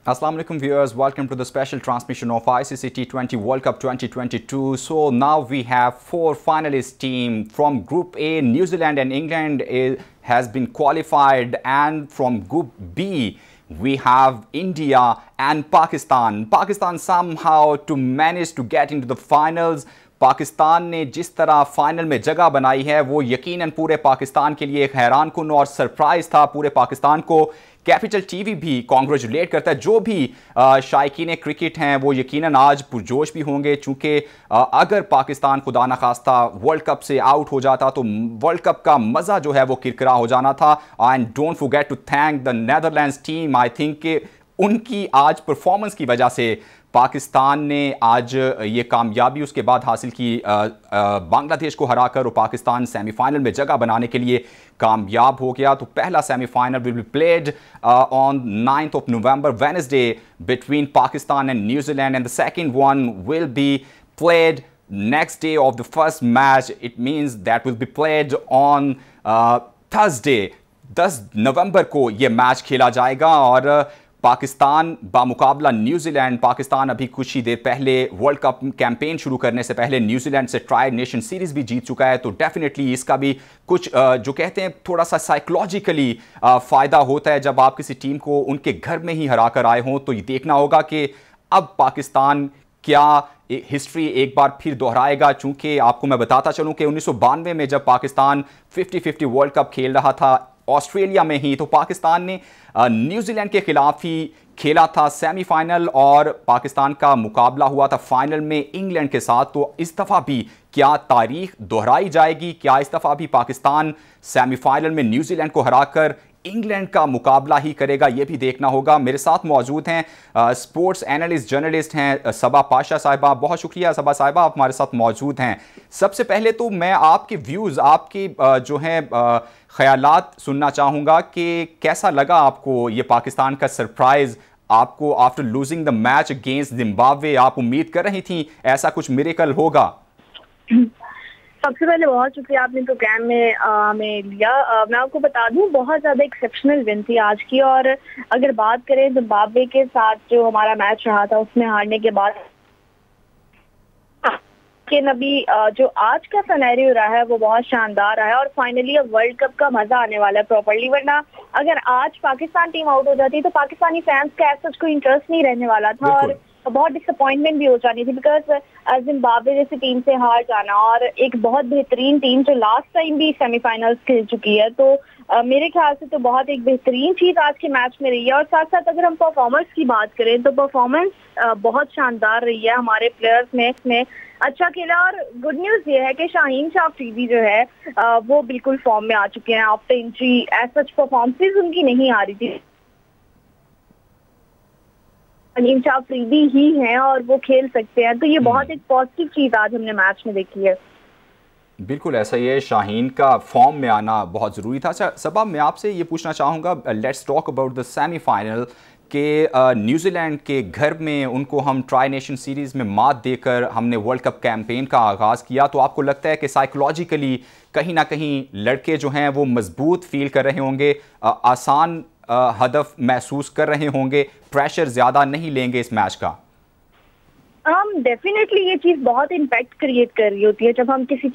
Assalamu alaikum viewers, welcome to the special transmission of ICC T20 World Cup 2022. So now we have four finalist team from Group A. New Zealand and England has been qualified, and from Group B we have India and Pakistan. Pakistan somehow to manage to get into the finals. Pakistan ने जिस तरह final में जगह बनाई है वो यकीनन पूरे पाकिस्तान के लिए एक हैरान कुन और सरप्राइज था। पूरे पाकिस्तान को कैपिटल टीवी भी कॉन्ग्रेचुलेट करता है। जो भी शायकीन क्रिकेट हैं वो यकीनन आज पुरजोश भी होंगे, चूँकि अगर पाकिस्तान खुदा न खास्ता वर्ल्ड कप से आउट हो जाता तो वर्ल्ड कप का मज़ा जो है वो किरकिरा हो जाना था। And don't forget to thank the Netherlands team. I think कि उनकी आज परफॉर्मेंस की वजह से पाकिस्तान ने आज ये कामयाबी उसके बाद हासिल की, बांग्लादेश को हराकर, और पाकिस्तान सेमीफाइनल में जगह बनाने के लिए कामयाब हो गया। तो पहला semifinal will be played on 9th of November, Wednesday, between Pakistan and New Zealand, and the second one will be played next day of the first match. It means that will be played on Thursday, 10 नवंबर को ये match खेला जाएगा। और Pakistan बामुकाबला New Zealand, Pakistan अभी कुछ ही देर पहले world cup campaign शुरू करने से पहले न्यूजीलैंड से ट्राई नेशन सीरीज़ भी जीत चुका है। तो डेफिनेटली इसका भी कुछ जो कहते हैं थोड़ा सा साइकोलॉजिकली फ़ायदा होता है जब आप किसी टीम को उनके घर में ही हरा कर आए हों। तो ये देखना होगा कि अब पाकिस्तान क्या हिस्ट्री एक बार फिर दोहराएगा। चूँकि आपको मैं बताता चलूँ कि 1992 में जब पाकिस्तान 50-50 वर्ल्ड कप खेल रहा था ऑस्ट्रेलिया में ही, तो पाकिस्तान ने न्यूजीलैंड के खिलाफ ही खेला था सेमीफाइनल, और पाकिस्तान का मुकाबला हुआ था फाइनल में इंग्लैंड के साथ। तो इस दफ़ा भी क्या तारीख दोहराई जाएगी? क्या इस दफ़ा भी पाकिस्तान सेमीफाइनल में न्यूजीलैंड को हराकर इंग्लैंड का मुकाबला ही करेगा? ये भी देखना होगा। मेरे साथ मौजूद हैं स्पोर्ट्स एनालिस्ट जर्नलिस्ट हैं सबा पाशा साहिबा। बहुत शुक्रिया सबा साहिबा, आप हमारे साथ मौजूद हैं। सबसे पहले तो मैं आपके व्यूज़, आपके जो हैं ख्यालात सुनना चाहूँगा कि कैसा लगा आपको ये पाकिस्तान का सरप्राइज़। आपको after losing the match against Zimbabwe आप उम्मीद कर रही थी ऐसा कुछ मिरेकल होगा? सबसे पहले बहुत शुक्रिया आपने प्रोग्राम में लिया। मैं आपको बता दूं बहुत ज़्यादा एक्सेप्शनल विन थी आज की। और अगर बात करें जिम्बाब्वे के साथ जो हमारा मैच रहा था उसमें हारने के बाद कि नबी जो आज का सिनेरियो रहा है वो बहुत शानदार रहा है, और फाइनली अब वर्ल्ड कप का मजा आने वाला है प्रॉपर्ली। वरना अगर आज पाकिस्तान टीम आउट हो जाती तो पाकिस्तानी फैंस का ऐसा कोई इंटरेस्ट नहीं रहने वाला था, और बहुत डिसअपॉइंटमेंट भी हो जानी थी। बिकॉज जिम्बाब्वे जैसी टीम से हार जाना, और एक बहुत बेहतरीन टीम जो लास्ट टाइम भी सेमीफाइनल्स खेल चुकी है, तो मेरे ख्याल से तो बहुत एक बेहतरीन चीज आज के मैच में रही है। और साथ साथ अगर हम परफॉर्मेंस की बात करें तो परफॉर्मेंस बहुत शानदार रही है। हमारे प्लेयर्स ने अच्छा खेला, और गुड न्यूज ये है कि शाहीन शाह अफरीदी जो है वो बिल्कुल फॉर्म में आ चुके हैं। After injury as such performances उनकी नहीं आ रही थी, शाहीन शाह अफरीदी ही हैं और वो खेल सकते हैं। तो ये बहुत एक पॉजिटिव चीज आज हमने मैच में देखी है। बिल्कुल ऐसा ही है, शाहीन का फॉर्म में आना बहुत ज़रूरी था। अच्छा सबा, मैं आपसे ये पूछना चाहूँगा, let's talk about the semifinal के न्यूजीलैंड के घर में उनको हम ट्राई नेशन सीरीज़ में मात देकर हमने वर्ल्ड कप कैंपेन का आगाज़ किया। तो आपको लगता है कि साइकोलॉजिकली कहीं ना कहीं लड़के जो हैं वो मजबूत फील कर रहे होंगे, आसान हदफ महसूस कर रहे होंगे, प्रेशर ज़्यादा नहीं लेंगे इस मैच का? डेफिनेटली ये चीज बहुत इम्पैक्ट क्रिएट कर रही होती है जब हम किसी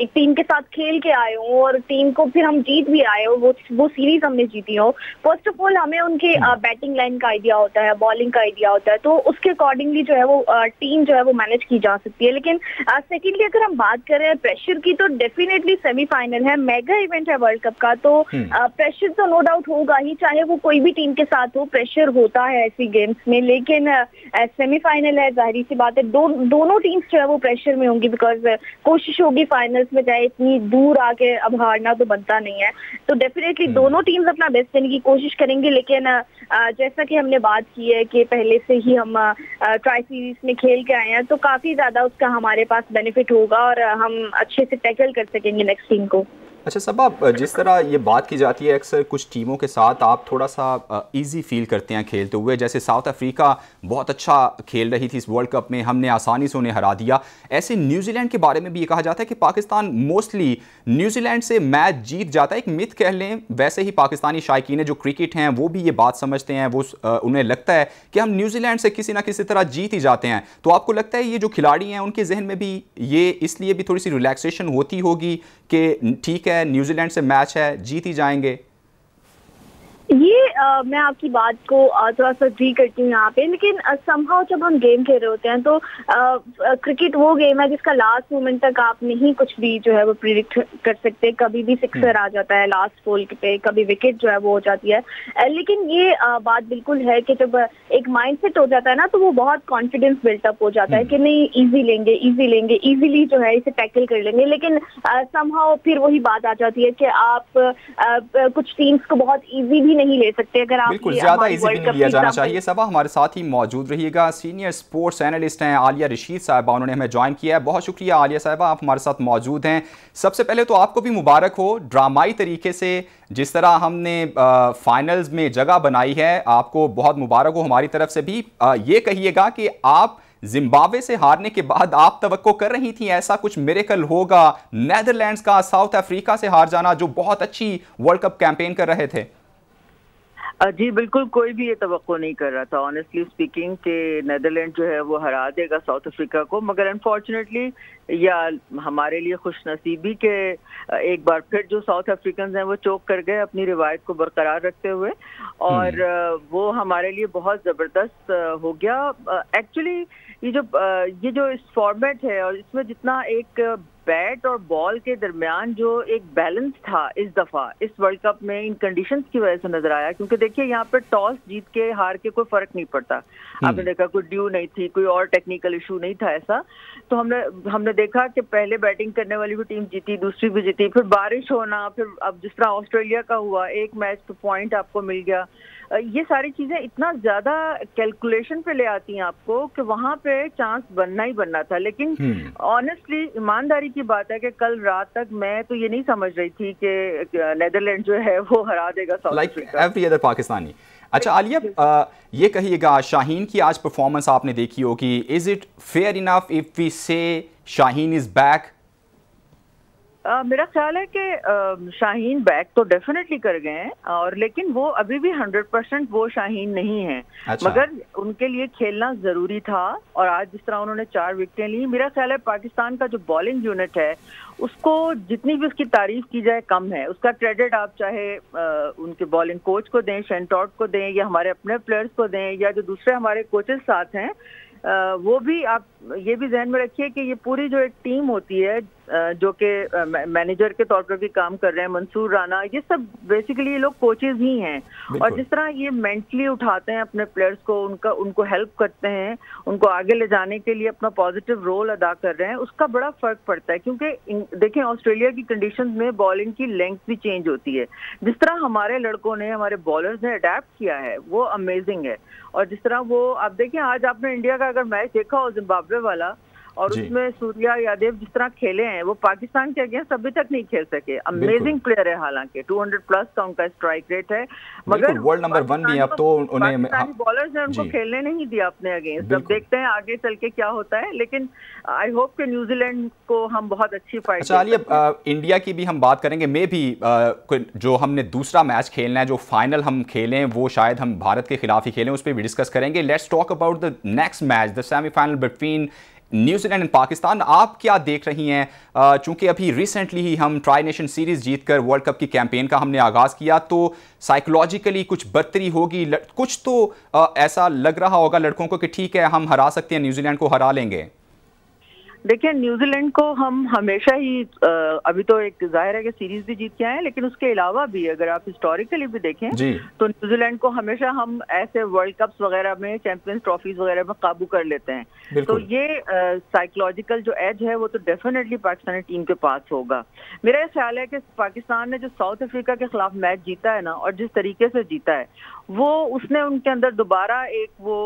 टीम के साथ खेल के आए हो और टीम को फिर हम जीत भी आए हो, वो सीरीज हमने जीती हो। फर्स्ट ऑफ ऑल हमें उनके बैटिंग लाइन का आइडिया होता है, बॉलिंग का आइडिया होता है, तो उसके अकॉर्डिंगली जो है वो टीम जो है वो मैनेज की जा सकती है। लेकिन सेकेंडली अगर हम बात करें प्रेशर की, तो डेफिनेटली सेमीफाइनल है, मेगा इवेंट है वर्ल्ड कप का, तो प्रेशर तो नो डाउट होगा ही, चाहे वो कोई भी टीम के साथ हो, प्रेशर होता है ऐसी गेम्स में। लेकिन सेमीफाइनल है, जाहिर सी बात है दोनों टीम्स जो है वो प्रेशर में होंगी, बिकॉज कोशिश होगी फाइनल्स में, चाहे इतनी दूर आके अब हारना तो बनता नहीं है। तो डेफिनेटली दोनों टीम्स अपना बेस्ट देने की कोशिश करेंगी। लेकिन जैसा कि हमने बात की है कि पहले से ही हम ट्राई सीरीज में खेल के आए हैं, तो काफी ज्यादा उसका हमारे पास बेनिफिट होगा और हम अच्छे से टैकल कर सकेंगे नेक्स्ट टीम को। अच्छा सबा, जिस तरह ये बात की जाती है अक्सर कुछ टीमों के साथ आप थोड़ा सा इजी फील करते हैं खेलते हुए, जैसे साउथ अफ्रीका बहुत अच्छा खेल रही थी इस वर्ल्ड कप में, हमने आसानी से उन्हें हरा दिया। ऐसे न्यूजीलैंड के बारे में भी ये कहा जाता है कि पाकिस्तान मोस्टली न्यूजीलैंड से मैच जीत जाता है, एक मिथ कह लें। वैसे ही पाकिस्तानी शायकीन जो क्रिकेट हैं वो भी ये बात समझते हैं, वो उन्हें लगता है कि हम न्यूजीलैंड से किसी ना किसी तरह जीत ही जाते हैं। तो आपको लगता है ये जो खिलाड़ी हैं उनके जहन में भी ये इसलिए भी थोड़ी सी रिलैक्सेशन होती होगी कि ठीक है न्यूजीलैंड से मैच है जीत ही जाएंगे? ये मैं आपकी बात को थोड़ा सा एग्री करती हूँ यहाँ पे, लेकिन समहाउ जब हम गेम खेल रहे होते हैं तो क्रिकेट वो गेम है जिसका लास्ट मोमेंट तक आप नहीं कुछ भी जो है वो प्रिडिक्ट कर सकते। कभी भी सिक्सर आ जाता है लास्ट बॉल पे, कभी विकेट जो है वो हो जाती है। लेकिन ये बात बिल्कुल है कि जब एक माइंडसेट हो जाता है ना तो वो बहुत कॉन्फिडेंस बिल्टअप हो जाता है कि नहीं इजी लेंगे इजीली जो है इसे टैकल कर लेंगे। लेकिन समहाउ फिर वही बात आ जाती है कि आप कुछ टीम्स को बहुत ईजी भी नहीं ले सकते। अगर आप बिल्कुल ज्यादा इजी भी नहीं लिया जाना चाहिए। सबा हमारे साथ ही मौजूद रहिएगा, सीनियर स्पोर्ट्स एनालिस्ट हैं आलिया रशीद साहिबा, उन्होंने हमें ज्वाइन किया है। बहुत शुक्रिया आलिया साहिबा, आप हमारे साथ मौजूद हैं। सबसे पहले तो आपको भी मुबारक हो, ड्रामाई तरीके से जिस तरह हमने फाइनल्स में जगह बनाई है, आपको बहुत मुबारक हो हमारी तरफ से भी। ये कहिएगा कि आप जिम्बाब्वे से हारने के बाद आप तवक्को कर रही थी ऐसा कुछ मिरेकल होगा, नेदरलैंड्स का साउथ अफ्रीका से हार जाना जो बहुत अच्छी वर्ल्ड कप कैंपेन कर रहे थे? जी बिल्कुल, कोई भी ये तवक्को नहीं कर रहा था ऑनेस्टली स्पीकिंग कि नेदरलैंड जो है वो हरा देगा साउथ अफ्रीका को। मगर अनफॉर्चुनेटली या हमारे लिए खुशनसीबी के एक बार फिर जो साउथ अफ्रीकन हैं वो चोक कर गए अपनी रिवायत को बरकरार रखते हुए, और वो हमारे लिए बहुत ज़बरदस्त हो गया। एक्चुअली ये जो इस फॉर्मेट है और इसमें जितना एक बैट और बॉल के दरमियान जो एक बैलेंस था इस दफा इस वर्ल्ड कप में इन कंडीशंस की वजह से नजर आया। क्योंकि देखिए यहाँ पे टॉस जीत के हार के कोई फर्क नहीं पड़ता। आपने देखा कोई ड्यू नहीं थी, कोई और टेक्निकल इशू नहीं था ऐसा। तो हमने देखा कि पहले बैटिंग करने वाली भी टीम जीती, दूसरी भी जीती, फिर बारिश होना, फिर अब जिस तरह ऑस्ट्रेलिया का हुआ एक मैच पे पॉइंट आपको मिल गया। ये सारी चीजें इतना ज्यादा कैलकुलेशन पे ले आती हैं आपको कि वहां पे चांस बनना ही बनना था। लेकिन ऑनेस्टली ईमानदारी की बात है कि कल रात तक मैं तो ये नहीं समझ रही थी कि नेदरलैंड जो है वो हरा देगा south Africa, every other Pakistani. अच्छा आलिया, ये कहिएगा शाहीन की आज परफॉर्मेंस आपने देखी होगी, is it fair enough if we say Shaheen is back? मेरा ख्याल है कि शाहीन बैक तो डेफिनेटली कर गए हैं, और लेकिन वो अभी भी 100% वो शाहीन नहीं है। अच्छा। मगर उनके लिए खेलना जरूरी था, और आज जिस तरह उन्होंने 4 विकेटें ली, मेरा ख्याल है पाकिस्तान का जो बॉलिंग यूनिट है उसको जितनी भी उसकी तारीफ की जाए कम है। उसका क्रेडिट आप चाहे उनके बॉलिंग कोच को दें, शेनटॉट को दें, या हमारे अपने प्लेयर्स को दें, या जो दूसरे हमारे कोचेस साथ हैं वो भी। आप ये भी ध्यान में रखिए कि ये पूरी जो एक टीम होती है जो कि मैनेजर के तौर पर भी काम कर रहे हैं, मंसूर राना, ये सब बेसिकली ये लोग कोचेज ही हैं। और जिस तरह ये मेंटली उठाते हैं अपने प्लेयर्स को, उनको हेल्प करते हैं, उनको आगे ले जाने के लिए अपना पॉजिटिव रोल अदा कर रहे हैं, उसका बड़ा फर्क पड़ता है। क्योंकि देखें ऑस्ट्रेलिया की कंडीशंस में बॉलिंग की लेंथ भी चेंज होती है। जिस तरह हमारे लड़कों ने, हमारे बॉलर्स ने अडेप्ट किया है वो अमेजिंग है। और जिस तरह वो आप देखें, आज आपने इंडिया का अगर मैच देखा हो जिम्बाब्वे वाला, और उसमें सूर्या यादव जिस तरह खेले हैं वो पाकिस्तान के अगेंस्ट अभी तक नहीं खेल सके। अमेजिंग प्लेयर है, हालांकि 200 प्लस का उनका स्ट्राइक रेट है, मगर वर्ल्ड नंबर 1 भी अब तो उन्हें बॉलर्स ने उनको खेलने नहीं दिया अपने अगेंस्ट। अब देखते हैं आगे चल के क्या होता है, लेकिन आई होप कि न्यूजीलैंड को हम बहुत अच्छी फाइट। चलिए इंडिया की भी हम बात करेंगे। मे भी जो हमने दूसरा मैच खेलना है, जो फाइनल हम खेलें, वो शायद हम भारत के खिलाफ ही खेलें, उस पर भी डिस्कस करेंगे। Let's talk about the next match, the semifinal between New Zealand and Pakistan. आप क्या देख रही हैं? चूंकि अभी रिसेंटली ही हम ट्राई नेशन सीरीज जीतकर वर्ल्ड कप की कैंपेन का हमने आगाज किया, तो साइकोलॉजिकली कुछ बढ़तरी होगी, कुछ तो ऐसा लग रहा होगा लड़कों को कि ठीक है हम हरा सकते हैं, न्यूजीलैंड को हरा लेंगे। देखिए न्यूजीलैंड को हम हमेशा ही अभी तो एक जाहिर है कि सीरीज भी जीत के आए हैं, लेकिन उसके अलावा भी अगर आप हिस्टोरिकली भी देखें तो न्यूजीलैंड को हमेशा हम ऐसे वर्ल्ड कप्स वगैरह में, चैंपियंस ट्रॉफीज वगैरह में काबू कर लेते हैं। तो ये साइकोलॉजिकल जो एज है वो तो डेफिनेटली पाकिस्तानी टीम के पास होगा। मेरा ख्याल है कि पाकिस्तान ने जो साउथ अफ्रीका के खिलाफ मैच जीता है ना, और जिस तरीके से जीता है, वो उसने उनके अंदर दोबारा एक वो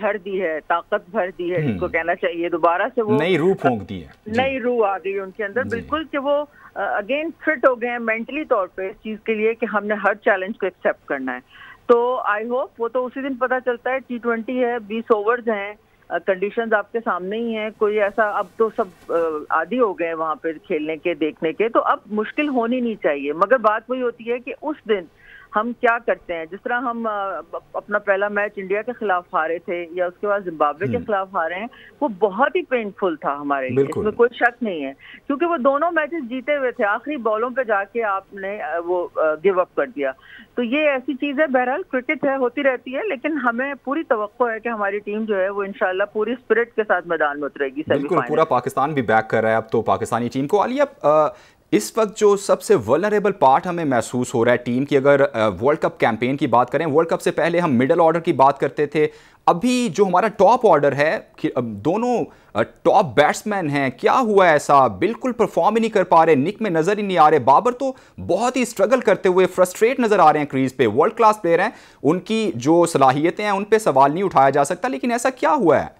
भर दी है, ताकत भर दी है जिसको कहना चाहिए। दोबारा से वो रूह फूंक दी है, नई रूह आ गई उनके अंदर बिल्कुल, कि वो अगेन फिट हो गए हैं मेंटली तौर पे इस चीज के लिए कि हमने हर चैलेंज को एक्सेप्ट करना है। तो आई होप वो तो उसी दिन पता चलता है। T20 है, 20 ओवर्स हैं, कंडीशंस आपके सामने ही हैं, कोई ऐसा अब तो सब आदी हो गए वहां पे खेलने के, देखने के, तो अब मुश्किल होनी नहीं चाहिए। मगर बात वही होती है कि उस दिन हम क्या करते हैं। जिस तरह हम अपना पहला मैच इंडिया के खिलाफ हारे थे या उसके बाद जिम्बाब्वे के खिलाफ हारे हैं, वो बहुत ही पेनफुल था हमारे लिए, इसमें कोई शक नहीं है, क्योंकि वो दोनों मैचेस जीते हुए थे, आखिरी बॉलों पे जाके आपने वो गिव अप कर दिया। तो ये ऐसी चीज है, बहरहाल क्रिकेट है, होती रहती है, लेकिन हमें पूरी तवक्को है कि हमारी टीम जो है वो इंशाल्लाह पूरी स्पिरिट के साथ मैदान में उतरेगी। बिल्कुल, पूरा पाकिस्तान भी बैक कर रहा है अब तो पाकिस्तानी टीम को। आलिया, इस वक्त जो सबसे वल्नरेबल पार्ट हमें महसूस हो रहा है टीम की, अगर वर्ल्ड कप कैंपेन की बात करें, वर्ल्ड कप से पहले हम मिडल ऑर्डर की बात करते थे, अभी जो हमारा टॉप ऑर्डर है, दोनों टॉप बैट्समैन हैं, क्या हुआ ऐसा? बिल्कुल परफॉर्म ही नहीं कर पा रहे, निक में नजर ही नहीं आ रहे। बाबर तो बहुत ही स्ट्रगल करते हुए फ्रस्ट्रेट नजर आ रहे हैं क्रीज पे। वर्ल्ड क्लास प्लेयर हैं, उनकी जो सलाहियतें हैं उन पे सवाल नहीं उठाया जा सकता, लेकिन ऐसा क्या हुआ है?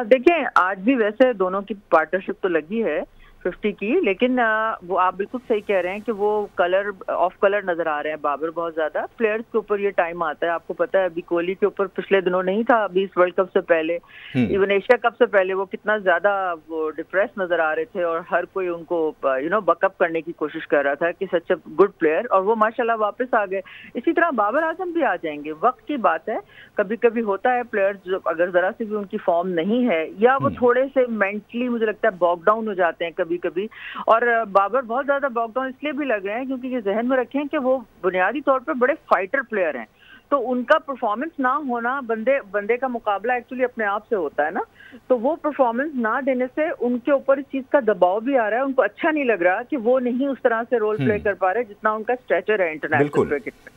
देखिए, आज भी वैसे दोनों की पार्टनरशिप तो लगी है 50 की, लेकिन वो आप बिल्कुल सही कह रहे हैं कि वो कलर ऑफ कलर नजर आ रहे हैं बाबर बहुत ज्यादा। प्लेयर्स के ऊपर ये टाइम आता है, आपको पता है अभी कोहली के ऊपर पिछले दिनों नहीं था, अभी इस वर्ल्ड कप से पहले, इवन एशिया कप से पहले वो कितना ज्यादा वो डिप्रेस नजर आ रहे थे और हर कोई उनको बकअप करने की कोशिश कर रहा था कि सच अ गुड प्लेयर, और वो माशाल्लाह वापस आ गए। इसी तरह बाबर आजम भी आ जाएंगे, वक्त की बात है। कभी कभी होता है प्लेयर्स अगर जरा से भी उनकी फॉर्म नहीं है या वो थोड़े से मेंटली मुझे लगता है बॉक डाउन हो जाते हैं कभी कभी, और बाबर बहुत ज्यादा बॉक डाउन इसलिए भी लग रहे हैं क्योंकि ये जहन में रखें कि वो बुनियादी तौर पर बड़े फाइटर प्लेयर हैं, तो उनका परफॉर्मेंस ना होना, बंदे का मुकाबला एक्चुअली अपने आप से होता है ना, तो वो परफॉर्मेंस ना देने से उनके ऊपर इस चीज का दबाव भी आ रहा है। उनको अच्छा नहीं लग रहा कि वो नहीं उस तरह से रोल प्ले कर पा रहे जितना उनका स्ट्रेचर है इंटरनेशनल क्रिकेट में।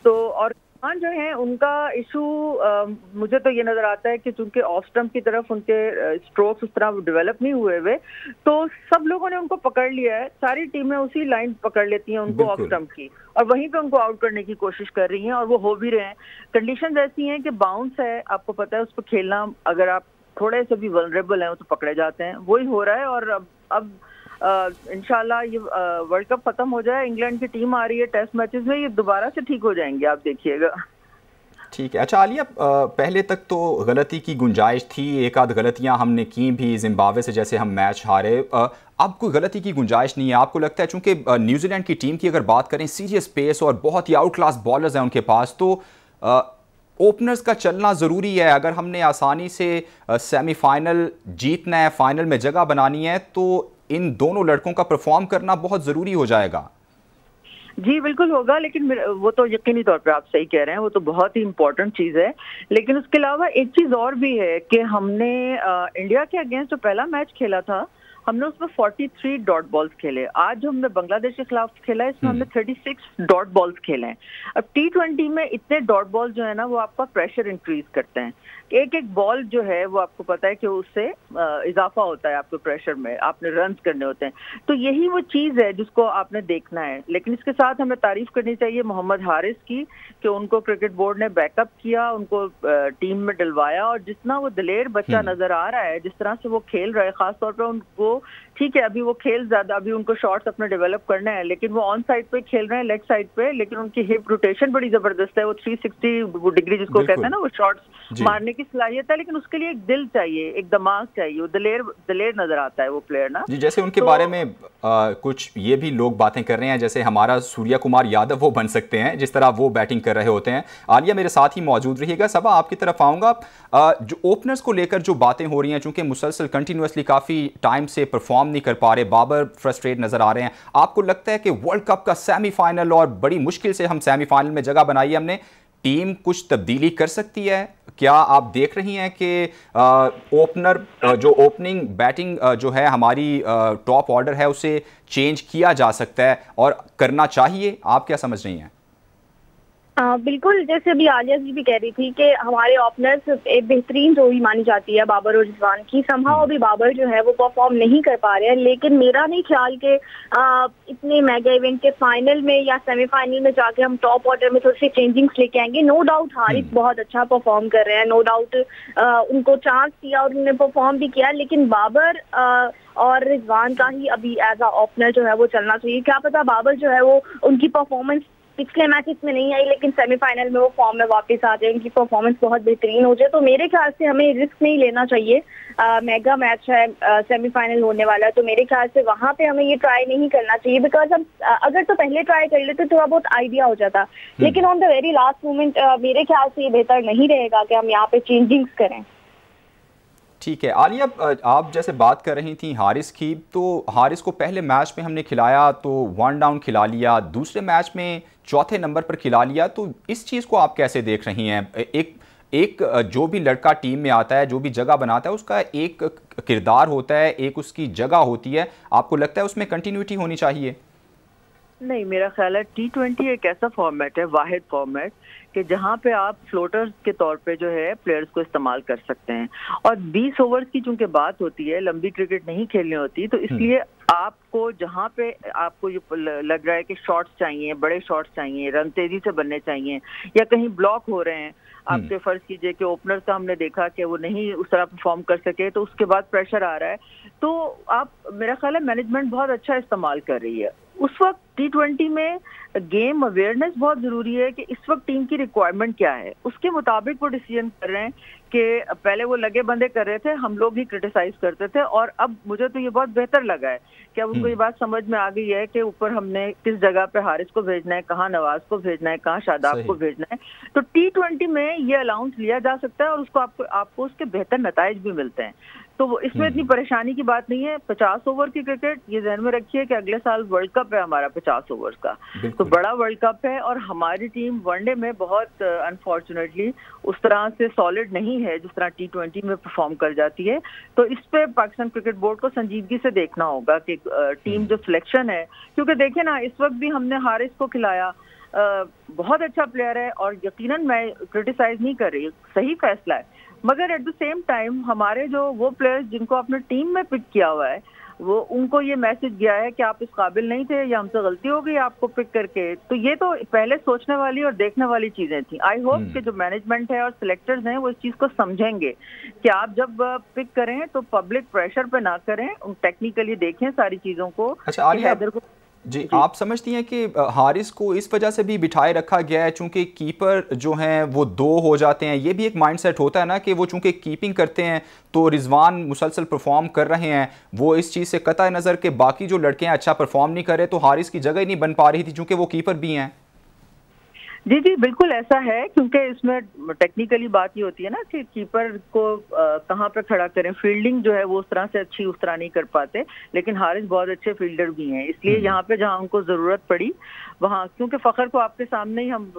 तो और जो है उनका इशू मुझे तो ये नजर आता है कि चूंकि ऑफ स्टंप की तरफ उनके स्ट्रोक्स उस तरह डेवलप नहीं हुए हुए, तो सब लोगों ने उनको पकड़ लिया है, सारी टीमें उसी लाइन पकड़ लेती हैं उनको ऑफ स्टंप की, और वहीं पे उनको आउट करने की कोशिश कर रही हैं, और वो हो भी रहे हैं। कंडीशंस ऐसी हैं कि बाउंस है, आपको पता है, उस पर खेलना अगर आप थोड़े से भी वल्नरेबल हैं तो पकड़े जाते हैं, वही हो रहा है। और अब इंशाल्लाह ये वर्ल्ड कप खत्म हो जाए, इंग्लैंड की टीम आ रही है टेस्ट मैचेस में, ये दोबारा से ठीक हो जाएंगे, आप देखिएगा। ठीक है। अच्छा आलिया, पहले तक तो गलती की गुंजाइश थी, एक आध गलतियां हमने की भी, जिम्बाब्वे से जैसे हम मैच हारे, अब कोई गलती की गुंजाइश नहीं है? आपको लगता है, चूंकि न्यूजीलैंड की टीम की अगर बात करें, सीरियस पेस और बहुत ही आउट क्लास बॉलर्स हैं उनके पास, तो ओपनर्स का चलना ज़रूरी है। अगर हमने आसानी से सेमीफाइनल जीतना है, फाइनल में जगह बनानी है, तो इन दोनों लड़कों का परफॉर्म करना बहुत ज़रूरी हो जाएगा। जी बिल्कुल होगा, लेकिन वो तो यकीनी तौर पे आप सही कह रहे हैं, वो तो बहुत ही इंपॉर्टेंट चीज़ है। लेकिन उसके अलावा एक चीज़ और भी है कि हमने इंडिया के अगेंस्ट जो पहला मैच खेला था, हमने उसमें 43 डॉट बॉल्स खेले। आज जो हमने बांग्लादेश के खिलाफ खेला है, इसमें हमने 36 डॉट बॉल्स खेले हैं। अब T20 में इतने डॉट बॉल्स जो है ना, वो आपका प्रेशर इंक्रीज करते हैं। एक एक बॉल जो है वो आपको पता है कि उससे इजाफा होता है आपके प्रेशर में, आपने रन्स करने होते हैं। तो यही वो चीज़ है जिसको आपने देखना है। लेकिन इसके साथ हमें तारीफ करनी चाहिए मोहम्मद हारिस की, कि उनको क्रिकेट बोर्ड ने बैकअप किया, उनको टीम में डलवाया, और जितना वो दिलेर बच्चा नजर आ रहा है, जिस तरह से वो खेल रहा है, खासतौर पर उनको, ठीक है अभी वो खेल ज्यादा, अभी उनको शॉट्स अपने डेवलप करने हैं, लेकिन वो ऑन साइड पे खेल रहे हैं, लेग साइड पे, लेकिन उनकी हिप रोटेशन बड़ी जबरदस्त है, वो 360 डिग्री जिसको कहते हैं ना, वो शॉट्स मारने की सलाहियत है। लेकिन उसके लिए एक दिल चाहिए, एक दिमाग चाहिए, वो दिलेर नजर आता है वो प्लेयर ना जी। जैसे उनके बारे में कुछ ये भी लोग बातें कर रहे हैं, जैसे हमारा सूर्या कुमार यादव वो बन सकते हैं, जिस तरह वो बैटिंग कर रहे होते हैं। आलिया मेरे साथ ही मौजूद रहिएगा। सबा आपकी तरफ आऊँगा। जो ओपनर्स को लेकर जो बातें हो रही हैं, चूंकि मुसलसल कंटिन्यूसली काफ़ी टाइम से परफॉर्म नहीं कर पा रहे, बाबर फ्रस्ट्रेट नज़र आ रहे हैं, आपको लगता है कि वर्ल्ड कप का सेमीफाइनल, और बड़ी मुश्किल से हम सेमीफाइनल में जगह बनाई है हमने, टीम कुछ तब्दीली कर सकती है? क्या आप देख रही हैं कि ओपनर जो ओपनिंग बैटिंग जो है हमारी टॉप ऑर्डर है, उसे चेंज किया जा सकता है और करना चाहिए? आप क्या समझ रही हैं? बिल्कुल, जैसे अभी आलिया जी भी कह रही थी कि हमारे ओपनर्स एक बेहतरीन जोड़ी मानी जाती है बाबर और रिजवान की। समहाउ अभी बाबर जो है वो परफॉर्म नहीं कर पा रहे हैं, लेकिन मेरा नहीं ख्याल कि इतने मेगा इवेंट के फाइनल में या सेमीफाइनल में जाके हम टॉप ऑर्डर में थोड़ी सी चेंजिंग्स लेके आएंगे। नो डाउट हारिस बहुत अच्छा परफॉर्म कर रहे हैं, नो डाउट उनको चांस दिया और उन्होंने परफॉर्म भी किया, लेकिन बाबर और रिजवान का ही अभी एज अ ओपनर जो है वो चलना चाहिए। क्या पता बाबर जो है वो उनकी परफॉर्मेंस पिछले मैचेस में नहीं आई, लेकिन सेमीफाइनल में वो फॉर्म में वापस आ जाए, उनकी परफॉर्मेंस बहुत बेहतरीन हो जाए। तो मेरे ख्याल से हमें रिस्क नहीं लेना चाहिए। मेगा मैच है, सेमीफाइनल होने वाला है, तो मेरे ख्याल से वहां पे हमें ये ट्राई नहीं करना चाहिए, बिकॉज हम अगर तो पहले ट्राई कर लेते थोड़ा बहुत आइडिया हो जाता, लेकिन on the very last moment मेरे ख्याल से ये बेहतर नहीं रहेगा कि हम यहाँ पे चेंजिंग्स करें। ठीक है आलिया, आप जैसे बात कर रही थी हारिस की, तो हारिस को पहले मैच में हमने खिलाया तो 1 डाउन खिला लिया, दूसरे मैच में चौथे नंबर पर खिला लिया, तो इस चीज़ को आप कैसे देख रही हैं? एक जो भी लड़का टीम में आता है, जो भी जगह बनाता है, उसका एक किरदार होता है, एक उसकी जगह होती है। आपको लगता है उसमें कंटिन्यूटी होनी चाहिए? नहीं, मेरा ख्याल है T20 एक ऐसा फॉर्मेट है, वाहिद फॉर्मेट, कि जहां पे आप फ्लोटर्स के तौर पे जो है प्लेयर्स को इस्तेमाल कर सकते हैं, और 20 ओवर्स की चूंकि बात होती है, लंबी क्रिकेट नहीं खेलनी होती, तो इसलिए आपको जहां पे आपको ये लग रहा है कि शॉट्स चाहिए, बड़े शॉट्स चाहिए, रन तेजी से बनने चाहिए, या कहीं ब्लॉक हो रहे हैं आपके, फर्ज कीजिए कि ओपनर का हमने देखा कि वो नहीं उस तरह परफॉर्म कर सके, तो उसके बाद प्रेशर आ रहा है, तो आप, मेरा ख्याल है मैनेजमेंट बहुत अच्छा इस्तेमाल कर रही है। उस वक्त T20 में गेम अवेयरनेस बहुत जरूरी है कि इस वक्त टीम की रिक्वायरमेंट क्या है, उसके मुताबिक वो डिसीजन कर रहे हैं। कि पहले वो लगे बंदे कर रहे थे, हम लोग ही क्रिटिसाइज करते थे, और अब मुझे तो ये बहुत बेहतर लगा है कि अब उनको ये बात समझ में आ गई है कि ऊपर हमने किस जगह पे हारिस को भेजना है, कहाँ नवाज को भेजना है, कहाँ शादाब को भेजना है। तो T20 में ये अलाउंस लिया जा सकता है और उसको आपको उसके बेहतर नताइज भी मिलते हैं। तो इसमें इतनी परेशानी की बात नहीं है। 50 ओवर की क्रिकेट, ये ध्यान में रखिए कि अगले साल वर्ल्ड कप है हमारा 50 ओवर का, तो बड़ा वर्ल्ड कप है, और हमारी टीम वनडे में बहुत अनफॉर्चुनेटली उस तरह से सॉलिड नहीं है जिस तरह T20 में परफॉर्म कर जाती है। तो इस पे पाकिस्तान क्रिकेट बोर्ड को संजीदगी से देखना होगा कि टीम जो सिलेक्शन है, क्योंकि देखिए ना, इस वक्त भी हमने हारिस को खिलाया, बहुत अच्छा प्लेयर है, और यकीनन मैं क्रिटिसाइज नहीं कर रही, सही फैसला है, मगर एट द सेम टाइम हमारे जो वो प्लेयर्स जिनको आपने टीम में पिक किया हुआ है, वो उनको ये मैसेज गया है कि आप इस काबिल नहीं थे, या हमसे गलती हो गई आपको पिक करके। तो ये तो पहले सोचने वाली और देखने वाली चीजें थी। आई होप कि जो मैनेजमेंट है और सिलेक्टर्स हैं वो इस चीज को समझेंगे कि आप जब पिक करें तो पब्लिक प्रेशर पे ना करें, टेक्निकली देखें सारी चीजों को। अच्छा आलिया जी, आप समझती हैं कि हारिस को इस वजह से भी बिठाए रखा गया है चूंकि कीपर जो हैं वो 2 हो जाते हैं? ये भी एक माइंडसेट होता है ना कि वो चूंकि कीपिंग करते हैं, तो रिजवान मुसलसल परफॉर्म कर रहे हैं, वो इस चीज़ से कतई नज़र के बाकी जो लड़के हैं अच्छा परफॉर्म नहीं कर रहे, तो हारिस की जगह ही नहीं बन पा रही थी चूंकि वो कीपर भी हैं। जी जी, बिल्कुल ऐसा है, क्योंकि इसमें टेक्निकली बात ये होती है ना कि कीपर को कहाँ पे खड़ा करें, फील्डिंग जो है वो उस तरह से अच्छी उस तरह नहीं कर पाते, लेकिन हारिस बहुत अच्छे फील्डर भी हैं, इसलिए यहाँ पे जहाँ उनको जरूरत पड़ी वहाँ, क्योंकि फखर को आपके सामने ही हम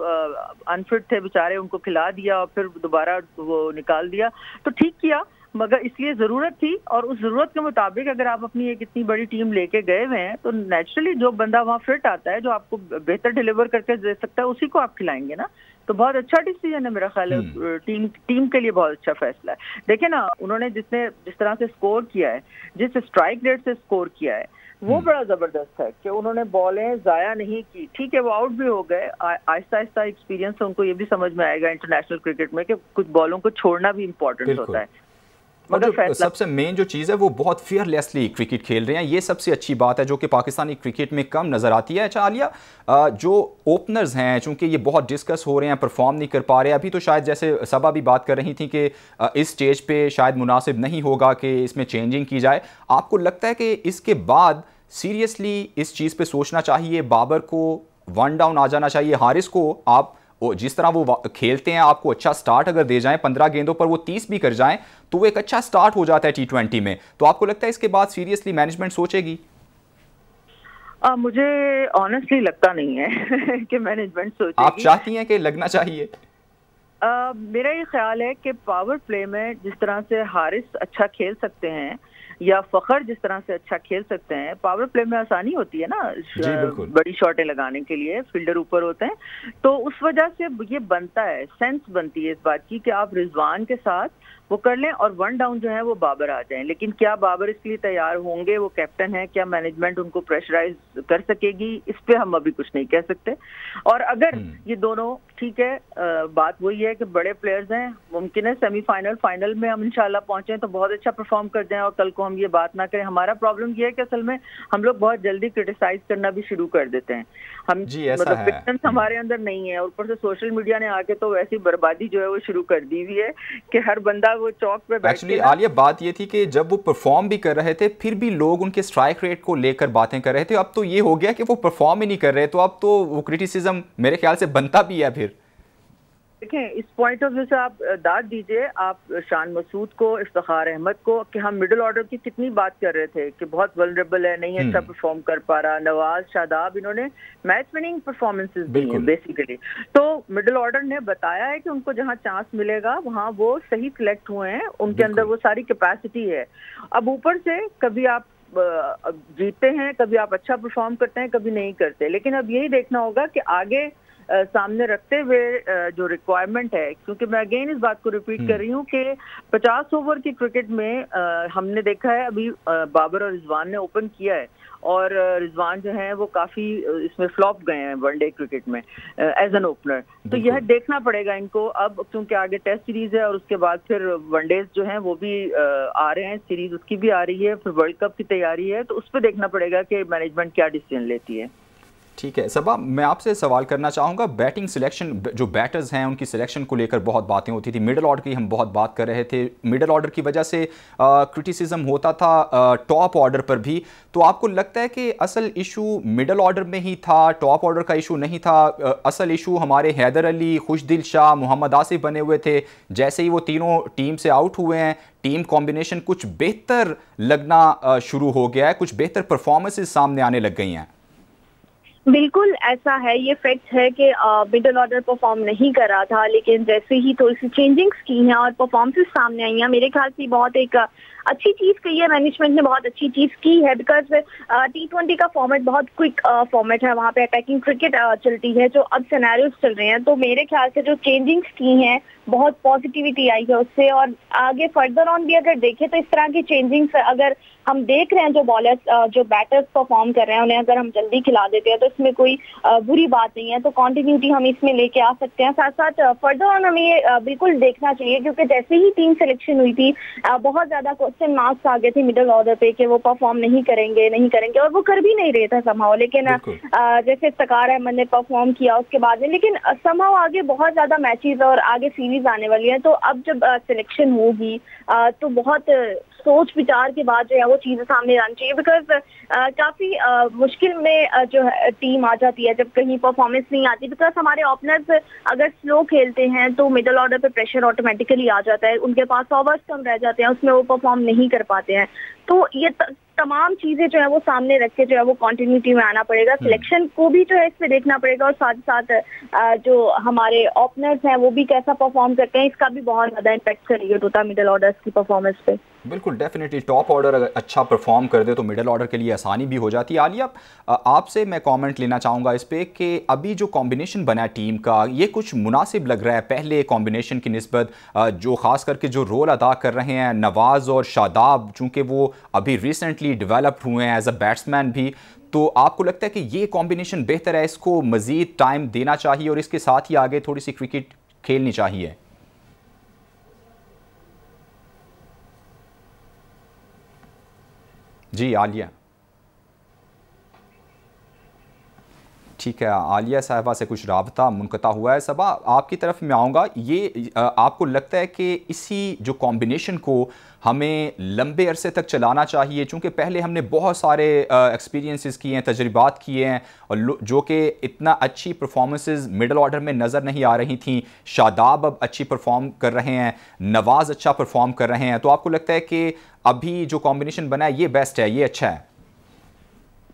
अनफिट थे बेचारे, उनको खिला दिया और फिर दोबारा वो निकाल दिया, तो ठीक किया, मगर इसलिए जरूरत थी, और उस जरूरत के मुताबिक अगर आप अपनी एक इतनी बड़ी टीम लेके गए हुए हैं, तो नेचुरली जो बंदा वहाँ फिट आता है, जो आपको बेहतर डिलीवर करके दे सकता है, उसी को आप खिलाएंगे ना। तो बहुत अच्छा डिसीजन है मेरा ख्याल है, टीम के लिए बहुत अच्छा फैसला है। देखिए ना, उन्होंने जिस तरह से स्कोर किया है, जिस स्ट्राइक रेट से स्कोर किया है, वो बड़ा जबरदस्त है कि उन्होंने बॉलें जाया नहीं की। ठीक है, वो आउट भी हो गए, आहिस्ता आहिस्ता एक्सपीरियंस से उनको ये भी समझ में आएगा इंटरनेशनल क्रिकेट में कि कुछ बॉलों को छोड़ना भी इम्पोर्टेंट होता है। और सबसे मेन जो चीज़ है वो बहुत फेयरलेसली क्रिकेट खेल रहे हैं, ये सबसे अच्छी बात है जो कि पाकिस्तानी क्रिकेट में कम नज़र आती है। अच्छा आलिया, जो ओपनर्स हैं चूंकि ये बहुत डिस्कस हो रहे हैं, परफॉर्म नहीं कर पा रहे, अभी तो शायद जैसे सबा भी बात कर रही थी कि इस स्टेज पे शायद मुनासिब नहीं होगा कि इसमें चेंजिंग की जाए। आपको लगता है कि इसके बाद सीरियसली इस चीज़ पर सोचना चाहिए, बाबर को 1 डाउन आ जाना चाहिए, हारिस को आप जिस तरह वो खेलते हैं आपको अच्छा स्टार्ट अगर दे जाएं, 15 गेंदों पर वो 30 भी कर जाएं, तो वो एक अच्छा स्टार्ट हो जाता है T20 में, तो आपको लगता है इसके बाद सीरियसली मैनेजमेंट सोचेगी? मुझे ऑनेस्टली लगता नहीं है कि मैनेजमेंट सोचेगी। आप चाहती हैं कि लगना चाहिए? मेरा ये ख्याल है कि पावर प्ले में जिस तरह से हारिस अच्छा खेल सकते हैं, या फखर जिस तरह से अच्छा खेल सकते हैं, पावर प्ले में आसानी होती है ना बड़ी शॉटें लगाने के लिए, फील्डर ऊपर होते हैं, तो उस वजह से ये बनता है, सेंस बनती है इस बात की कि आप रिजवान के साथ वो कर लें और 1 डाउन जो है वो बाबर आ जाएं। लेकिन क्या बाबर इसके लिए तैयार होंगे? वो कैप्टन है, क्या मैनेजमेंट उनको प्रेशराइज कर सकेगी? इस पे हम अभी कुछ नहीं कह सकते। और अगर ये दोनों ठीक है, बात वही है कि बड़े प्लेयर्स हैं, मुमकिन है सेमीफाइनल फाइनल में हम इंशाल्लाह पहुंचे तो बहुत अच्छा परफॉर्म कर जाएं और कल को हम ये बात ना करें। हमारा प्रॉब्लम ये है कि असल में हम लोग बहुत जल्दी क्रिटिसाइज करना भी शुरू कर देते हैं। हम मतलब पेशेंस हमारे अंदर नहीं है, ऊपर से सोशल मीडिया ने आके तो वैसी बर्बादी जो है वो शुरू कर दी हुई है कि हर बंदा वो चौक पे बैठ के आलिया, बात ये थी कि जब वो परफॉर्म भी कर रहे थे फिर भी लोग उनके स्ट्राइक रेट को लेकर बातें कर रहे थे। अब तो ये हो गया कि वो परफॉर्म ही नहीं कर रहे, तो अब तो वो क्रिटिसिज्म मेरे ख्याल से बनता भी है। फिर देखें, इस पॉइंट ऑफ व्यू से आप दाद दीजिए आप शान मसूद को, इफ्तिखार अहमद को, कि हम मिडिल ऑर्डर की कितनी बात कर रहे थे कि बहुत वल्नरेबल है, नहीं अच्छा परफॉर्म कर पा रहा। नवाज, शादाब, इन्होंने मैच विनिंग परफॉर्मेंसेस दी हैं बेसिकली। तो मिडिल ऑर्डर ने बताया है कि उनको जहां चांस मिलेगा वहां वो सही सिलेक्ट हुए हैं, उनके अंदर वो सारी कैपेसिटी है। अब ऊपर से कभी आप जीतते हैं, कभी आप अच्छा परफॉर्म करते हैं, कभी नहीं करते। लेकिन अब यही देखना होगा कि आगे सामने रखते हुए जो रिक्वायरमेंट है, क्योंकि मैं अगेन इस बात को रिपीट कर रही हूँ कि 50 ओवर की क्रिकेट में हमने देखा है अभी बाबर और रिजवान ने ओपन किया है और रिजवान जो है वो काफी इसमें फ्लॉप गए हैं वनडे क्रिकेट में एज एन ओपनर। तो यह देखना पड़ेगा इनको अब, क्योंकि आगे टेस्ट सीरीज है और उसके बाद फिर वनडेज जो हैं वो भी आ रहे हैं, सीरीज उसकी भी आ रही है, फिर वर्ल्ड कप की तैयारी है, तो उस पर देखना पड़ेगा कि मैनेजमेंट क्या डिसीजन लेती है। ठीक है सबा, मैं आपसे सवाल करना चाहूँगा, बैटिंग सिलेक्शन, जो बैटर्स हैं उनकी सिलेक्शन को लेकर बहुत बातें होती थी, मिडिल ऑर्डर की हम बहुत बात कर रहे थे, मिडिल ऑर्डर की वजह से क्रिटिसिज्म होता था टॉप ऑर्डर पर भी। तो आपको लगता है कि असल इशू मिडिल ऑर्डर में ही था, टॉप ऑर्डर का इशू नहीं था? असल इशू हमारे हैदर अली, खुशदिल शाह, मोहम्मद आसिफ बने हुए थे, जैसे ही वो तीनों टीम से आउट हुए हैं टीम कॉम्बिनेशन कुछ बेहतर लगना शुरू हो गया है, कुछ बेहतर परफॉर्मेंसेस सामने आने लग गई हैं। बिल्कुल ऐसा है, ये फैक्ट है कि मिडिल ऑर्डर परफॉर्म नहीं कर रहा था, लेकिन जैसे ही थोड़ी सी चेंजिंग्स की हैं और परफॉर्मेंसेस सामने आई हैं, मेरे ख्याल से बहुत एक अच्छी चीज की है, मैनेजमेंट ने बहुत अच्छी चीज की है। बिकॉज T20 का फॉर्मेट बहुत क्विक फॉर्मेट है, वहाँ पे अटैकिंग क्रिकेट चलती है, जो अब सिनेरियोज चल रहे हैं। तो मेरे ख्याल से जो चेंजिंग्स की हैं बहुत पॉजिटिविटी आई है उससे, और आगे फर्दर ऑन भी अगर देखें तो इस तरह की चेंजिंग्स अगर हम देख रहे हैं, जो बॉलर्स जो बैटर्स परफॉर्म कर रहे हैं उन्हें अगर हम जल्दी खिला देते हैं तो इसमें कोई बुरी बात नहीं है। तो कंटिन्यूटी हम इसमें लेके आ सकते हैं। साथ साथ फर्दर ऑन हमें ये बिल्कुल देखना चाहिए, क्योंकि जैसे ही टीम सिलेक्शन हुई थी बहुत ज्यादा क्वेश्चन मार्क्स आ गए थे मिडिल ऑर्डर पे कि वो परफॉर्म नहीं करेंगे, और वो कर भी नहीं रहे थे समहाउ। लेकिन जैसे इफ्तिखार अहमद ने परफॉर्म किया उसके बाद में, लेकिन समहाउ आगे बहुत ज्यादा मैचेस और आगे सीरीज आने वाली है। तो अब जब सिलेक्शन होगी तो बहुत सोच विचार के बाद जो है वो चीजें सामने आनी चाहिए। बिकॉज काफी मुश्किल में जो है टीम आ जाती है जब कहीं परफॉर्मेंस नहीं आती। बिकॉज हमारे ओपनर्स अगर स्लो खेलते हैं तो मिडिल ऑर्डर पे प्रेशर ऑटोमेटिकली आ जाता है, उनके पास ओवर्स कम रह जाते हैं, उसमें वो परफॉर्म नहीं कर पाते हैं। तो ये तमाम चीजें जो है वो सामने रख के जो है वो कंटिन्यूटी में आना पड़ेगा। सिलेक्शन को भी जो है इस पे देखना पड़ेगा, और साथ साथ जो हमारे ओपनर्स हैं वो भी कैसा परफॉर्म करते हैं, इसका भी बहुत ज्यादा इम्पैक्ट क्रिएट होता है मिडिल ऑर्डर्स की परफॉर्मेंस पे। बिल्कुल, डेफिनेटली टॉप ऑर्डर अगर अच्छा परफॉर्म कर दे तो मिडिल ऑर्डर के लिए आसानी भी हो जाती है। आलिया, आपसे मैं कमेंट लेना चाहूँगा इस पे कि अभी जो कॉम्बिनेशन बना है टीम का, ये कुछ मुनासिब लग रहा है पहले कॉम्बिनेशन की निस्बत, जो ख़ास करके जो रोल अदा कर रहे हैं नवाज़ और शादाब, चूँकि वो अभी रिसेंटली डेवलप हुए हैं एज अ बैट्समैन भी। तो आपको लगता है कि ये कॉम्बिनेशन बेहतर है, इसको मज़ीद टाइम देना चाहिए और इसके साथ ही आगे थोड़ी सी क्रिकेट खेलनी चाहिए? जी आलिया। ठीक है, आलिया साहिबा से कुछ राबता मुनक़ता हुआ है। सबा, आपकी तरफ मैं आऊँगा, ये आपको लगता है कि इसी जो कॉम्बिनेशन को हमें लंबे अरसे तक चलाना चाहिए? चूँकि पहले हमने बहुत सारे एक्सपीरियंसेस किए हैं, तजर्बात किए हैं, और जो कि इतना अच्छी परफॉर्मेंसेस मिडिल ऑर्डर में नज़र नहीं आ रही थी। शादाब अब अच्छी परफॉर्म कर रहे हैं, नवाज़ अच्छा परफॉर्म कर रहे हैं। तो आपको लगता है कि अभी जो कॉम्बिनेशन बना है ये बेस्ट है, ये अच्छा है?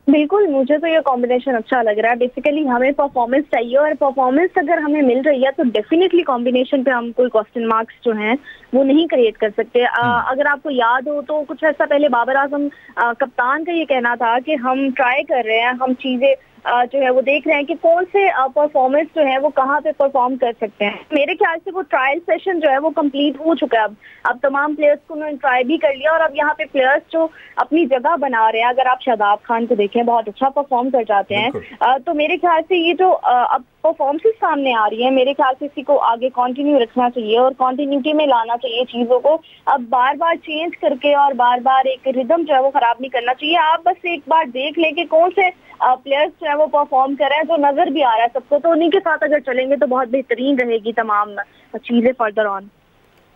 बिल्कुल, मुझे तो ये कॉम्बिनेशन अच्छा लग रहा है। बेसिकली हमें परफॉर्मेंस चाहिए और परफॉर्मेंस अगर हमें मिल रही है तो डेफिनेटली कॉम्बिनेशन पे हम कोई क्वेश्चन मार्क्स जो हैं वो नहीं क्रिएट कर सकते। अगर आपको याद हो तो कुछ ऐसा पहले बाबर आजम कप्तान का ये कहना था कि हम ट्राई कर रहे हैं, हम चीजें जो है वो देख रहे हैं कि कौन से परफॉर्मेंस जो है वो कहाँ पे परफॉर्म कर सकते हैं। मेरे ख्याल से वो ट्रायल सेशन जो है वो कंप्लीट हो चुका है। अब तमाम प्लेयर्स को उन्होंने ट्राई भी कर लिया और अब यहाँ पे प्लेयर्स जो अपनी जगह बना रहे हैं, अगर आप शादाब खान को देखें बहुत अच्छा परफॉर्म कर जाते हैं। तो मेरे ख्याल से ये जो अब परफॉर्मेंस सामने आ रही है, मेरे ख्याल से इसी को आगे कंटिन्यू रखना चाहिए और कंटिन्यूटी में लाना चाहिए चीजों को। अब बार बार चेंज करके और बार बार एक रिदम जो है वो खराब नहीं करना चाहिए। आप बस एक बार देख लें कि कौन से प्लेयर्स जो है वो परफॉर्म कर रहे हैं, जो नजर भी आ रहा है सबको, तो उन्हीं के साथ अगर चलेंगे तो बहुत बेहतरीन रहेगी तमाम चीजें फर्दर ऑन।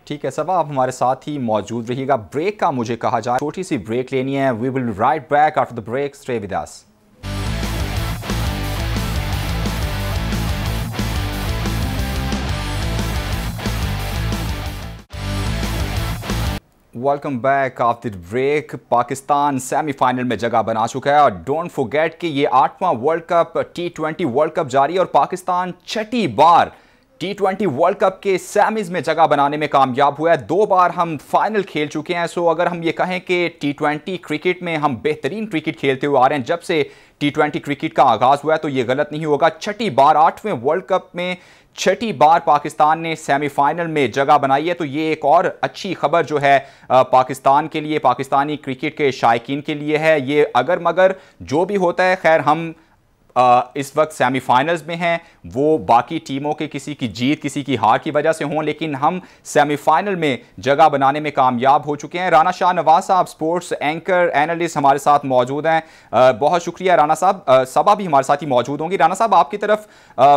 ठीक है सबा, आप हमारे साथ ही मौजूद रहिएगा। ब्रेक का मुझे कहा जाए, छोटी सी ब्रेक लेनी है। We will right back after the break. Stay with us. Welcome back after break. Pakistan semifinal में जगह बना चुका है और डोंट फॉरगेट कि ये 8वां world cup T20 world cup जारी है और पाकिस्तान छठी बार T20 वर्ल्ड कप के सेमीज में जगह बनाने में कामयाब हुआ है। 2 बार हम फाइनल खेल चुके हैं। सो अगर हम ये कहें कि T20 क्रिकेट में हम बेहतरीन क्रिकेट खेलते हुए आ रहे हैं जब से T20 क्रिकेट का आगाज हुआ है, तो ये गलत नहीं होगा। छठी बार 8वें वर्ल्ड कप में छठी बार पाकिस्तान ने सेमीफाइनल में जगह बनाई है, तो ये एक और अच्छी खबर जो है पाकिस्तान के लिए, पाकिस्तानी क्रिकेट के शायकीन के लिए है। ये अगर मगर जो भी होता है, खैर हम इस वक्त सेमीफाइनल्स में हैं। वो बाकी टीमों के किसी की जीत किसी की हार की वजह से हों, लेकिन हम सेमीफाइनल में जगह बनाने में कामयाब हो चुके हैं। राना शाह नवाज साहब स्पोर्ट्स एंकर एनालिस्ट हमारे साथ मौजूद हैं। बहुत शुक्रिया राना साहब। सबा भी हमारे साथ ही मौजूद होंगी। राना साहब आपकी तरफ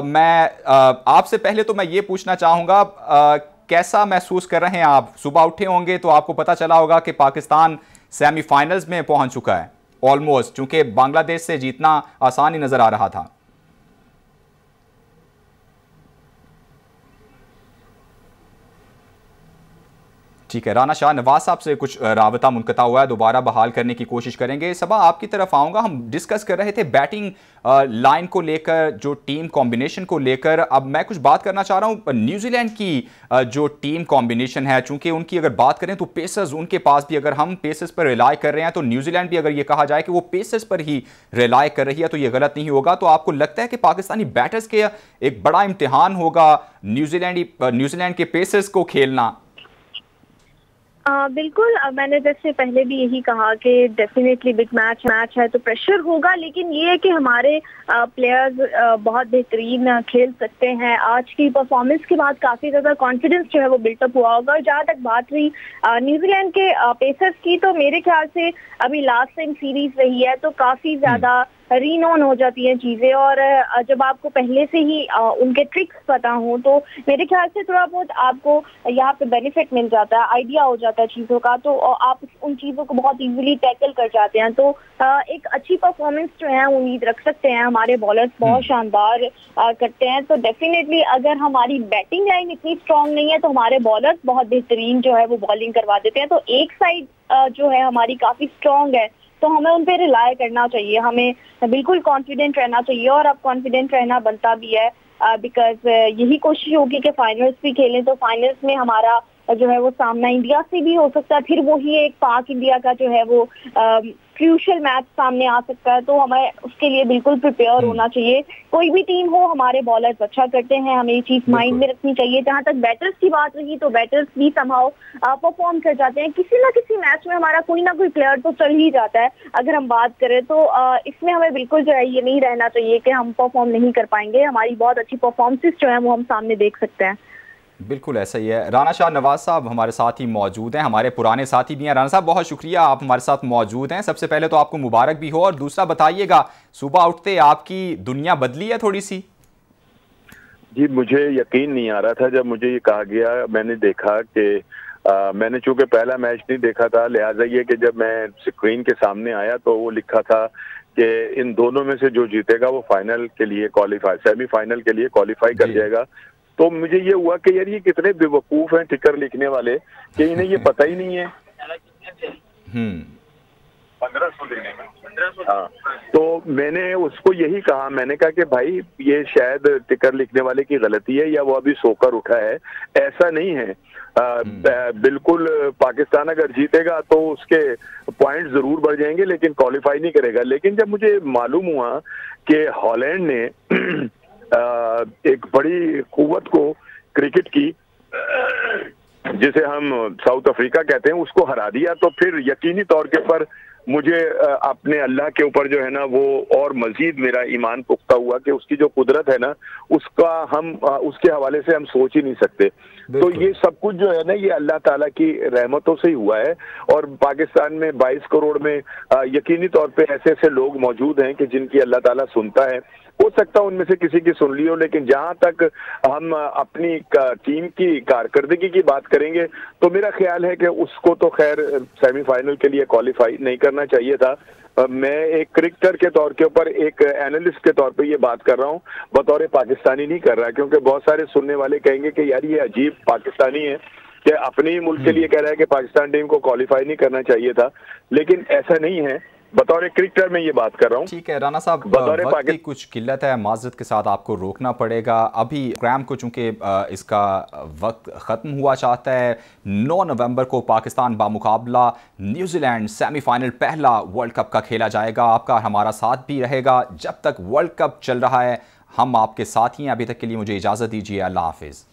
मैं आपसे पहले तो मैं ये पूछना चाहूँगा, कैसा महसूस कर रहे हैं आप? सुबह उठे होंगे तो आपको पता चला होगा कि पाकिस्तान सेमीफाइनल्स में पहुँच चुका है ऑलमोस्ट, चूंकि बांग्लादेश से जीतना आसान ही नजर आ रहा था। ठीक है, राना शाह नवाज साहब से कुछ राबता मुनक़ता हुआ है, दोबारा बहाल करने की कोशिश करेंगे। सबा आपकी तरफ आऊँगा। हम डिस्कस कर रहे थे बैटिंग लाइन को लेकर, जो टीम कॉम्बिनेशन को लेकर। अब मैं कुछ बात करना चाह रहा हूँ न्यूजीलैंड की जो टीम कॉम्बिनेशन है, चूंकि उनकी अगर बात करें तो पेसर्स उनके पास भी, अगर हम पेसर्स पर रिलाय कर रहे हैं तो न्यूजीलैंड भी अगर ये कहा जाए कि वो पेसर्स पर ही रिलाय कर रही है तो ये गलत नहीं होगा। तो आपको लगता है कि पाकिस्तानी बैटर्स के एक बड़ा इम्तिहान होगा न्यूजीलैंड के पेसर्स को खेलना? बिल्कुल, मैंने जैसे पहले भी यही कहा कि डेफिनेटली बिग मैच है तो प्रेशर होगा, लेकिन ये है कि हमारे प्लेयर्स बहुत बेहतरीन खेल सकते हैं। आज की परफॉर्मेंस के बाद काफी ज्यादा कॉन्फिडेंस जो है वो बिल्टअप हुआ होगा। और जहाँ तक बात रही न्यूजीलैंड के पेसर्स की, तो मेरे ख्याल से अभी लास्ट टाइम सीरीज रही है तो काफी ज्यादा रीनोन हो जाती हैं चीजें, और जब आपको पहले से ही उनके ट्रिक्स पता हो तो मेरे ख्याल से थोड़ा बहुत आपको यहाँ पे बेनिफिट मिल जाता है, आइडिया हो जाता है चीजों का, तो आप उन चीजों को बहुत इजीली टैकल कर जाते हैं। तो एक अच्छी परफॉर्मेंस जो है उम्मीद रख सकते हैं। हमारे बॉलर्स बहुत शानदार करते हैं, तो डेफिनेटली अगर हमारी बैटिंग लाइन इतनी स्ट्रांग नहीं है तो हमारे बॉलर्स बहुत बेहतरीन जो है वो बॉलिंग करवा देते हैं। तो एक साइड जो है हमारी काफी स्ट्रांग है तो हमें उन पे रिलाय करना चाहिए, हमें बिल्कुल कॉन्फिडेंट रहना चाहिए। और अब कॉन्फिडेंट रहना बनता भी है, बिकॉज यही कोशिश होगी कि फाइनल्स भी खेलें, तो फाइनल्स में हमारा जो है वो सामना इंडिया से भी हो सकता है, फिर वही एक पाक इंडिया का जो है वो क्रूशियल मैच सामने आ सकता है। तो हमें उसके लिए बिल्कुल प्रिपेयर होना चाहिए। कोई भी टीम हो, हमारे बॉलर्स अच्छा करते हैं, हमें ये चीज माइंड में रखनी चाहिए। जहां तक बैटर्स की बात रही तो बैटर्स भी समहाउ परफॉर्म कर जाते हैं। किसी ना किसी मैच में हमारा कोई ना कोई प्लेयर तो चल ही जाता है। अगर हम बात करें तो इसमें हमें बिल्कुल जो है ये नहीं रहना चाहिए कि हम परफॉर्म नहीं कर पाएंगे। हमारी बहुत अच्छी परफॉर्मेंसेस जो है वो हम सामने देख सकते हैं। बिल्कुल ऐसा ही है। राना शाह नवाज साहब हमारे साथ ही मौजूद हैं, हमारे पुराने साथी भी हैं। राना साहब बहुत शुक्रिया, आप हमारे साथ मौजूद हैं। सबसे पहले तो आपको मुबारक भी हो, और दूसरा बताइएगा सुबह उठते आपकी दुनिया बदली है थोड़ी सी? जी, मुझे यकीन नहीं आ रहा था जब मुझे ये कहा गया। मैंने देखा कि मैंने चूंकि पहला मैच नहीं देखा था, लिहाजा ये कि जब मैं स्क्रीन के सामने आया तो वो लिखा था कि इन दोनों में से जो जीतेगा वो फाइनल के लिए सेमीफाइनल के लिए क्वालिफाई कर जाएगा। तो मुझे ये हुआ कि यार ये कितने बेवकूफ हैं टिकर लिखने वाले कि इन्हें ये पता ही नहीं है। 1500 देने में। 1500। हाँ, तो मैंने उसको यही कहा, मैंने कहा कि भाई ये शायद टिकर लिखने वाले की गलती है या वो अभी सोकर उठा है, ऐसा नहीं है। बिल्कुल पाकिस्तान अगर जीतेगा तो उसके पॉइंट जरूर बढ़ जाएंगे, लेकिन क्वालिफाई नहीं करेगा। लेकिन जब मुझे मालूम हुआ कि हॉलैंड ने एक बड़ी कुव्वत को क्रिकेट की, जिसे हम साउथ अफ्रीका कहते हैं, उसको हरा दिया, तो फिर यकीनी तौर के ऊपर मुझे अपने अल्लाह के ऊपर जो है ना वो और मजीद मेरा ईमान पुख्ता हुआ कि उसकी जो कुदरत है ना उसका हम उसके हवाले से हम सोच ही नहीं सकते। तो ये सब कुछ जो है ना ये अल्लाह ताला की रहमतों से ही हुआ है। और पाकिस्तान में 22 करोड़ में यकीनी तौर पे ऐसे ऐसे लोग मौजूद हैं कि जिनकी अल्लाह ताला सुनता है। हो सकता है उनमें से किसी की सुन ली हो, लेकिन जहां तक हम अपनी टीम की कारकर्दगी की बात करेंगे तो मेरा ख्याल है कि उसको तो खैर सेमीफाइनल के लिए क्वालिफाई नहीं करना चाहिए था। मैं एक क्रिकेटर के तौर के ऊपर, एक एनालिस्ट के तौर पे ये बात कर रहा हूँ, बतौर पाकिस्तानी नहीं कर रहा, क्योंकि बहुत सारे सुनने वाले कहेंगे कि यार ये अजीब पाकिस्तानी है कि अपने ही मुल्क के लिए कह रहा है कि पाकिस्तान टीम को क्वालिफाई नहीं करना चाहिए था, लेकिन ऐसा नहीं है। बतौर क्रिकेटर में ये बात कर रहा हूँ। ठीक है राना साहब, वक्त की कुछ किल्लत है, माजरत के साथ आपको रोकना पड़ेगा। अभी प्रोग्राम को चूंकि इसका वक्त ख़त्म हुआ चाहता है, 9 नवंबर को पाकिस्तान बामुकाबला न्यूजीलैंड सेमीफाइनल पहला वर्ल्ड कप का खेला जाएगा। आपका हमारा साथ भी रहेगा जब तक वर्ल्ड कप चल रहा है, हम आपके साथ ही हैं। अभी तक के लिए मुझे इजाज़त दीजिए, अल्लाह हाफिज़।